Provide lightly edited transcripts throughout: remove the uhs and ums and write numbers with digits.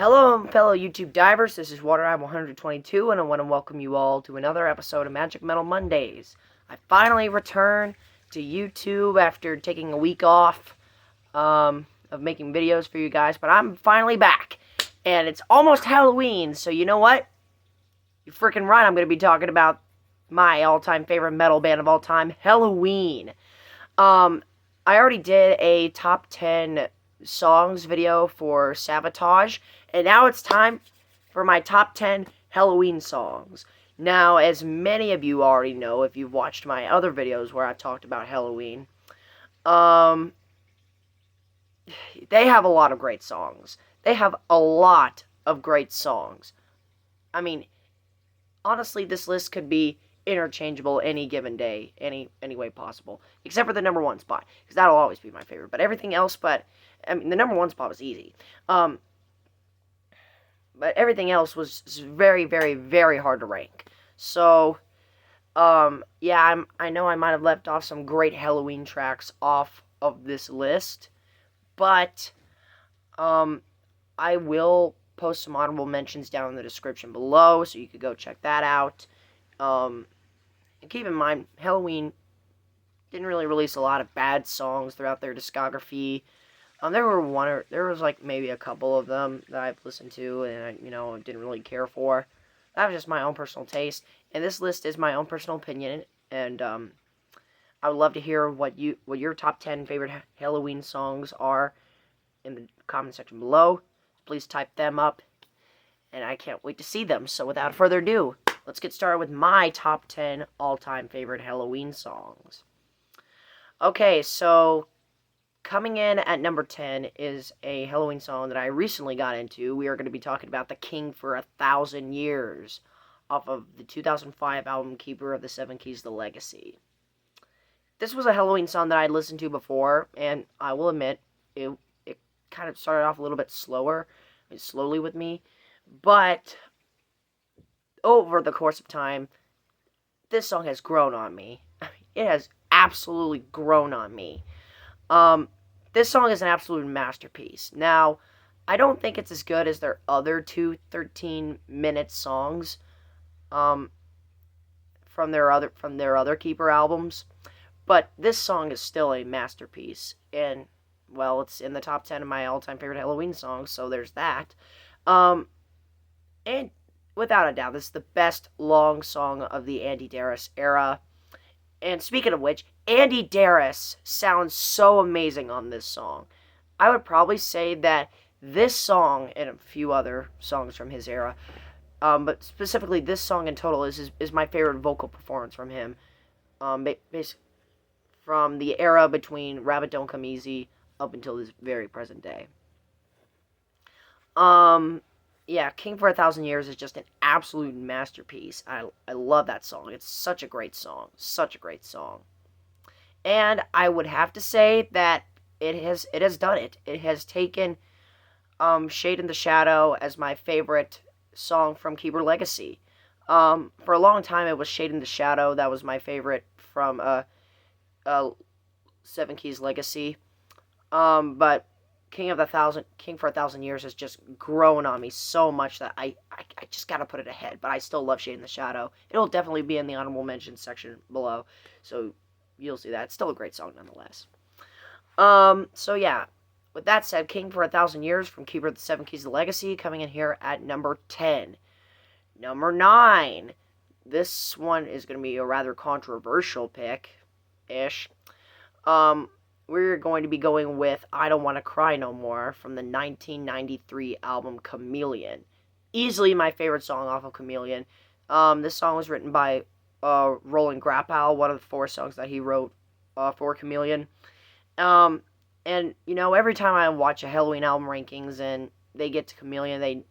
Hello, fellow YouTube divers. This is WaterEye122, and I want to welcome you all to another episode of Magic Metal Mondays. I finally returned to YouTube after taking a week off of making videos for you guys, but I'm finally back, and it's almost Helloween, so you know what? You're freaking right, I'm going to be talking about my all-time favorite metal band of all time, Helloween. I already did a top 10 songs video for Sabotage, and now it's time for my top 10 Helloween songs. Now, as many of you already know, if you've watched my other videos where I talked about Helloween, they have a lot of great songs. They have a lot of great songs. I mean, honestly, this list could be interchangeable any given day, any way possible, except for the number one spot, because that'll always be my favorite. But everything else, the number one spot was easy. But everything else was very, very, very hard to rank. So, yeah, I know I might have left off some great Helloween tracks off of this list, but, I will post some honorable mentions down in the description below, so you could go check that out. And keep in mind, Helloween didn't really release a lot of bad songs throughout their discography. There was like maybe a couple of them that I've listened to and I, didn't really care for. That was just my own personal taste, and this list is my own personal opinion. And I would love to hear what your top 10 favorite Helloween songs are in the comment section below. Please type them up, and I can't wait to see them. So without further ado, let's get started with my top 10 all-time favorite Helloween songs. Okay, so coming in at number 10 is a Helloween song that I recently got into. We are going to be talking about The King for 1,000 Years off of the 2005 album Keeper of the Seven Keys, The Legacy. This was a Helloween song that I had listened to before, and I will admit, it kind of started off a little bit slowly with me, but over the course of time, this song has grown on me. It has absolutely grown on me. This song is an absolute masterpiece. Now, I don't think it's as good as their other two 13-minute songs, from their other Keeper albums, but this song is still a masterpiece, and, well, it's in the top 10 of my all-time favorite Helloween songs, so there's that. And without a doubt, this is the best long song of the Andy Darius era. And speaking of which, Andy Darius sounds so amazing on this song. I would probably say that this song and a few other songs from his era, but specifically this song in total is my favorite vocal performance from him. Basically from the era between Rabbit Don't Come Easy up until this very present day. Yeah, King for 1,000 Years is just an absolute masterpiece. I love that song. It's such a great song. Such a great song. And I would have to say that it has done it. It has taken Shade in the Shadow as my favorite song from Keeper Legacy. For a long time, it was Shade in the Shadow that was my favorite from Seven Keys Legacy. But King for 1,000 Years has just grown on me so much that I just gotta put it ahead. But I still love Shade in the Shadow. It'll definitely be in the honorable mentions section below, so you'll see that. It's still a great song nonetheless. So yeah, with that said, King for 1,000 Years from Keeper of the Seven Keys, The Legacy, coming in here at number 10. Number 9. This one is going to be a rather controversial pick-ish. We're going to be going with I Don't Want to Cry No More from the 1993 album Chameleon. Easily my favorite song off of Chameleon. This song was written by Roland Grappow, one of the 4 songs that he wrote for Chameleon. And, every time I watch a Helloween album rankings and they get to Chameleon, a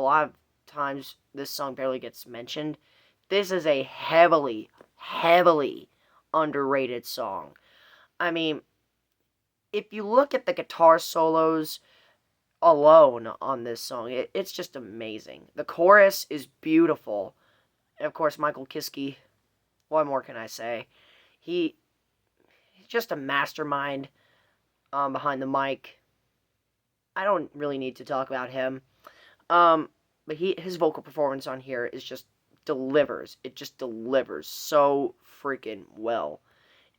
lot of times this song barely gets mentioned. This is a heavily, heavily underrated song. I mean, if you look at the guitar solos alone on this song, it's just amazing. The chorus is beautiful. And of course, Michael Kiske, what more can I say? He's just a mastermind behind the mic. I don't really need to talk about him. But his vocal performance on here is just delivers. It just delivers so freaking well.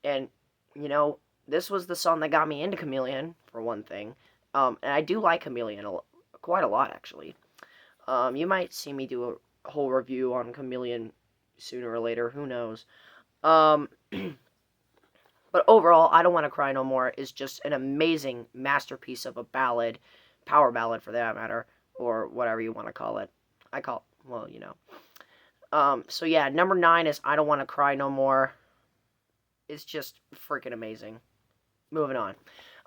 And you know, this was the song that got me into Chameleon for one thing. And I do like Chameleon quite a lot actually. You might see me do a whole review on Chameleon sooner or later. Who knows? Um, but overall, I Don't Want to Cry No More is just an amazing masterpiece of a ballad, power ballad for that matter, or whatever you want to call it. I call well, you know. So yeah, number 9 is I Don't Want to Cry No More. It's just freaking amazing. Moving on.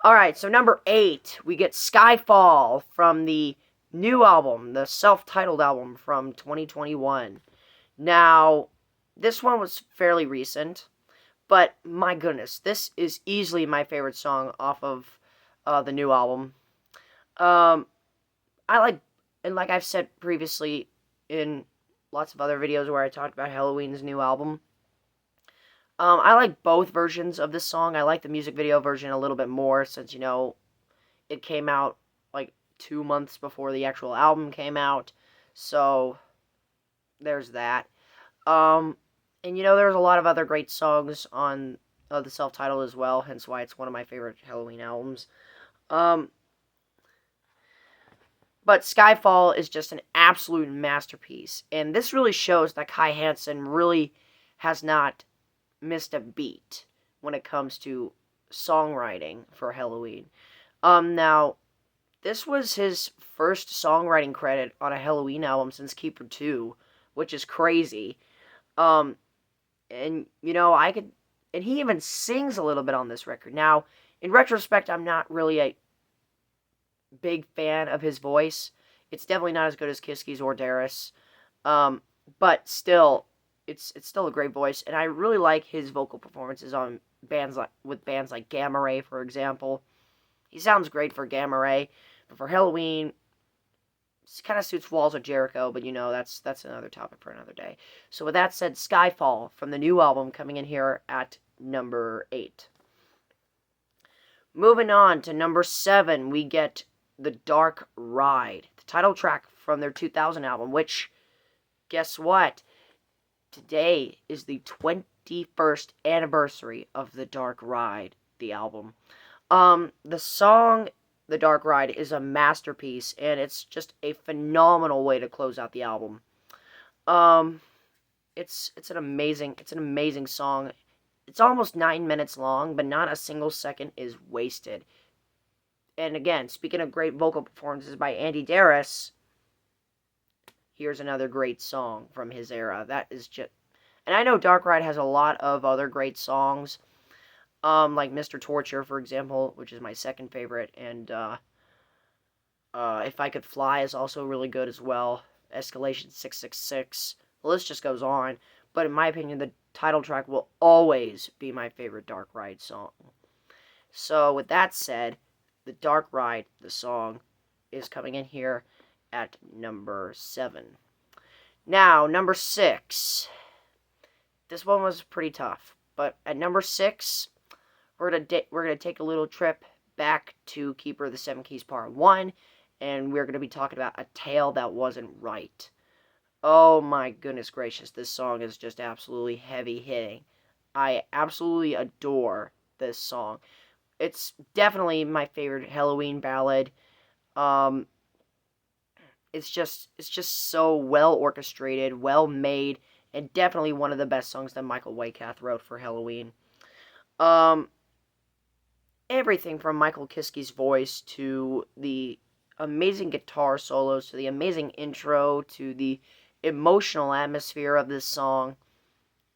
Alright, so number 8, we get Skyfall from the new album, the self-titled album from 2021. Now, this one was fairly recent, but my goodness, this is easily my favorite song off of the new album. I like, and like I've said previously in lots of other videos where I talked about Helloween's new album, I like both versions of this song. I like the music video version a little bit more since, you know, it came out like 2 months before the actual album came out. So, there's that. And you know, there's a lot of other great songs on the self-titled as well, hence why it's one of my favorite Helloween albums. But Skyfall is just an absolute masterpiece. And this really shows that Kai Hansen really has not missed a beat when it comes to songwriting for Helloween. Now, this was his first songwriting credit on a Helloween album since Keeper 2, which is crazy. And, you know, and he even sings a little bit on this record. Now, in retrospect, I'm not really a big fan of his voice. It's definitely not as good as Kiski's or Darius. But still, it's still a great voice, and I really like his vocal performances on bands like Gamma Ray, for example. He sounds great for Gamma Ray, but for Helloween, it kind of suits Walls of Jericho, but you know, that's another topic for another day. So with that said, Skyfall from the new album coming in here at number 8. Moving on to number 7, we get The Dark Ride, the title track from their 2000 album, which, guess what? Today is the 21st anniversary of The Dark Ride, the album. The song The Dark Ride is a masterpiece, and it's just a phenomenal way to close out the album. It's an amazing song. It's almost 9 minutes long, but not a single second is wasted. And again, speaking of great vocal performances by Andy Darius, here's another great song from his era. That is just... And I know Dark Ride has a lot of other great songs, like Mr. Torture, for example, which is my second favorite, and If I Could Fly is also really good as well. Escalation 666. The list just goes on. But in my opinion, the title track will always be my favorite Dark Ride song. So with that said, The Dark Ride, the song, is coming in here at number 7. Now, number 6. This one was pretty tough. But at number 6, we're gonna take a little trip back to Keeper of the Seven Keys Part 1, and we're gonna be talking about A Tale That Wasn't Right. Oh my goodness gracious, this song is just absolutely heavy hitting. I absolutely adore this song. It's definitely my favorite Helloween ballad. It's just so well orchestrated, well made, and definitely one of the best songs that Michael Waycath wrote for Helloween. Everything from Michael Kiski's voice to the amazing guitar solos to the amazing intro to the emotional atmosphere of this song,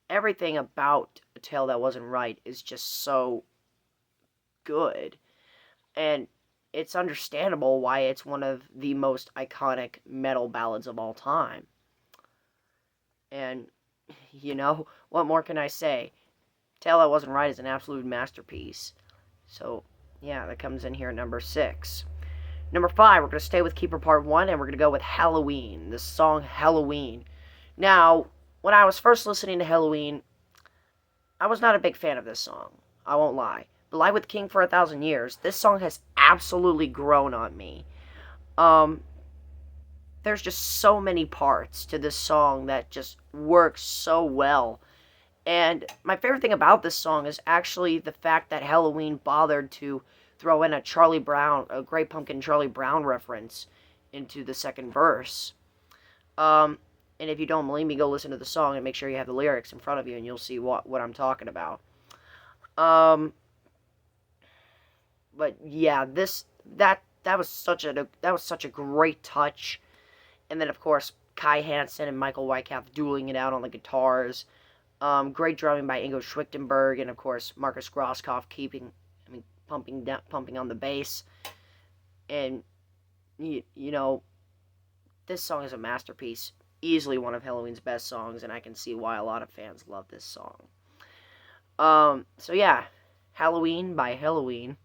everything about A Tale That Wasn't Right is just so good. And it's understandable why it's one of the most iconic metal ballads of all time. And, you know, what more can I say? Tale That Wasn't Right is an absolute masterpiece. So, yeah, that comes in here at number 6. Number 5, we're going to stay with Keeper Part 1, and we're going to go with Helloween, the song Helloween. Now, when I was first listening to Helloween, I was not a big fan of this song. I won't lie. Lie with King for 1,000 Years, this song has absolutely grown on me. Um, there's just so many parts to this song that just work so well. And my favorite thing about this song is actually the fact that Helloween bothered to throw in a Great Pumpkin Charlie Brown reference into the second verse. Um, and if you don't believe me, go listen to the song and make sure you have the lyrics in front of you, and you'll see what I'm talking about. Um, but yeah, that was such a great touch. And then of course Kai Hansen and Michael Weikath dueling it out on the guitars. Great drumming by Ingo Schwichtenberg, and of course Marcus Grosskopf pumping on the bass. And you know, this song is a masterpiece, easily one of Helloween's best songs, and I can see why a lot of fans love this song. So yeah, Helloween by Helloween,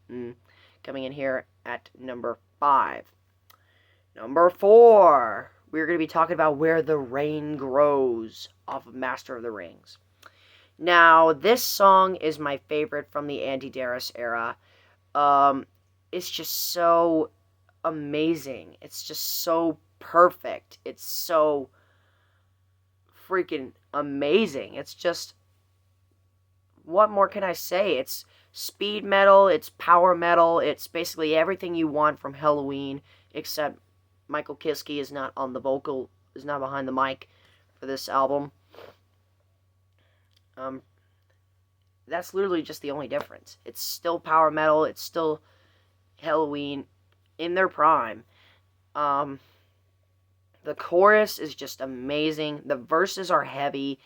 coming in here at number 5. Number 4, we're going to be talking about Where the Rain Grows off of Master of the Rings. Now, this song is my favorite from the Andy Darius era. It's just so amazing. It's just so perfect. It's so freaking amazing. It's just, what more can I say? It's speed metal, it's power metal, it's basically everything you want from Helloween, except Michael Kiske is not behind the mic for this album. That's literally just the only difference. It's still power metal, it's still Helloween in their prime. The chorus is just amazing. The verses are heavy.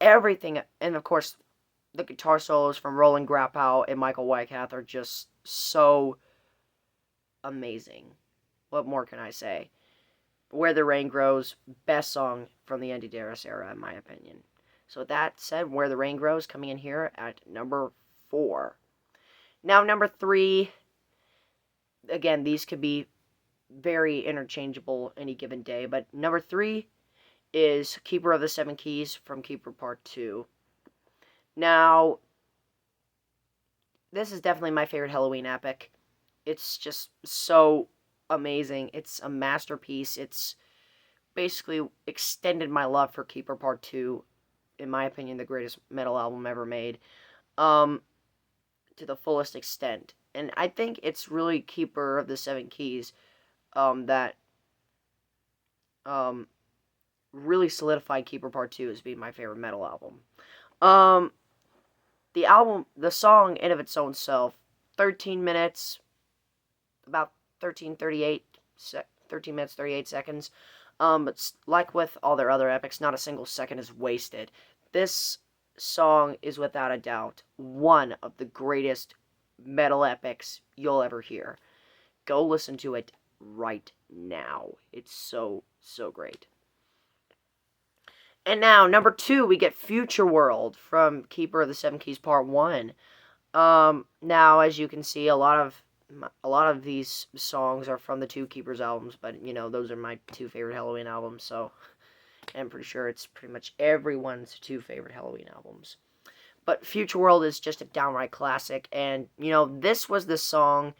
Everything, and of course, the guitar solos from Roland Grappow and Michael Weikath are just so amazing. What more can I say? Where the Rain Grows, best song from the Andy Darius era, in my opinion. So with that said, Where the Rain Grows coming in here at number 4. Now, number 3, again, these could be very interchangeable any given day, but number 3 is Keeper of the Seven Keys from Keeper Part 2. Now, this is definitely my favorite Helloween epic. It's just so amazing. It's a masterpiece. It's basically extended my love for Keeper Part 2, in my opinion, the greatest metal album ever made, to the fullest extent. And I think it's really Keeper of the Seven Keys that really solidified Keeper Part 2 as being my favorite metal album. The song in of its own self, 13 minutes, about 13 minutes, 38 seconds. But like with all their other epics, not a single second is wasted. This song is without a doubt one of the greatest metal epics you'll ever hear. Go listen to it right now. It's so, so great. And now, number 2, we get Future World from Keeper of the Seven Keys Part 1. Now, as you can see, a lot of these songs are from the 2 Keepers albums, but, those are my 2 favorite Helloween albums, so I'm pretty sure it's pretty much everyone's 2 favorite Helloween albums. But Future World is just a downright classic, and, this was the song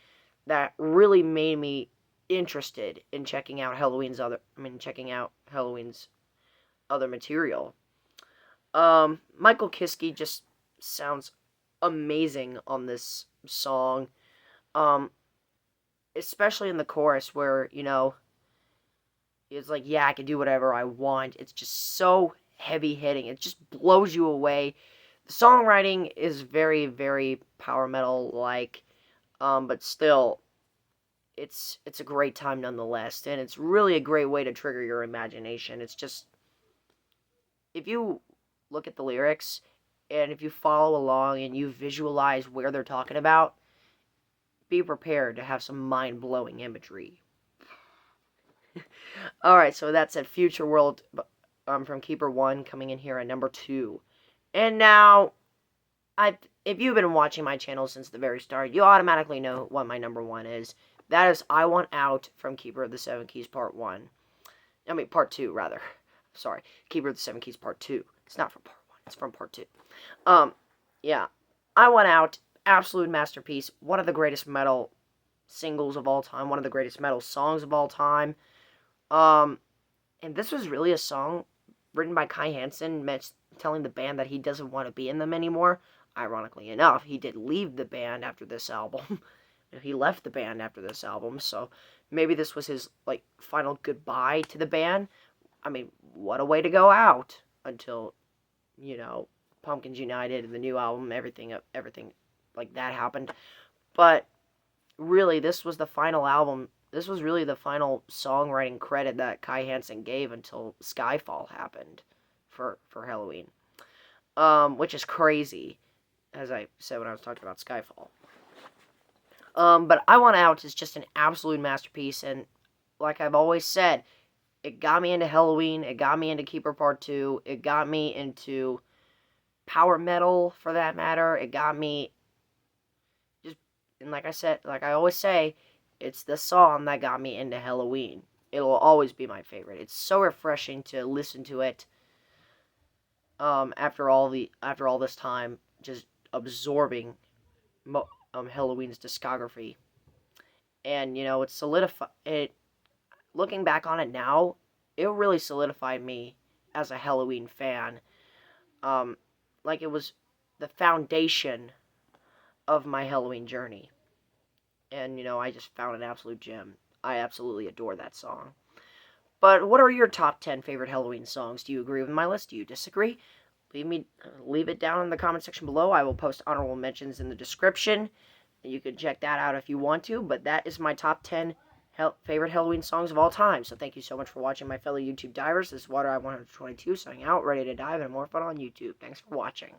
that really made me interested in checking out Helloween's other material. Michael Kiske just sounds amazing on this song, especially in the chorus where, it's like, yeah, I can do whatever I want. It's just so heavy hitting. It just blows you away. The songwriting is very, very power metal like, but still, it's a great time nonetheless, and it's really a great way to trigger your imagination. It's just, if you look at the lyrics, and if you follow along and you visualize where they're talking about, be prepared to have some mind-blowing imagery. Alright, so that said, Future World from Keeper 1 coming in here at number 2. And now, if you've been watching my channel since the very start, you automatically know what my number 1 is. That is I Want Out from Keeper of the Seven Keys Part 2, rather. Sorry, Keeper of the Seven Keys Part 2. It's not from Part 1, it's from Part 2. Yeah, I Want Out absolute masterpiece. One of the greatest metal singles of all time. One of the greatest metal songs of all time. Um, and this was really a song written by Kai Hansen, telling the band that he doesn't want to be in them anymore. Ironically enough, he did leave the band after this album. He left the band after this album, so maybe this was his like final goodbye to the band. I mean, what a way to go out until, you know, Pumpkins United and the new album, everything like that happened. But really, this was the final album. This was really the final songwriting credit that Kai Hansen gave until Skyfall happened for Helloween, which is crazy, as I said when I was talking about Skyfall. But I Want Out is just an absolute masterpiece, and like I've always said, it got me into Helloween, it got me into Keeper Part 2, it got me into power metal, for that matter, it got me just, and like I said, like I always say, it's the song that got me into Helloween. It'll always be my favorite. It's so refreshing to listen to it, after all this time, just absorbing Helloween's discography. And, you know, looking back on it now, it really solidified me as a Helloween fan. Like it was the foundation of my Helloween journey. And, you know, I just found an absolute gem. I absolutely adore that song. But what are your top 10 favorite Helloween songs? Do you agree with my list? Do you disagree? Leave it down in the comment section below. I will post honorable mentions in the description. You can check that out if you want to, but that is my top 10 favorite Helloween songs of all time. So thank you so much for watching, my fellow YouTube divers. This is Water Eye 122 signing out, ready to dive and more fun on YouTube. Thanks for watching.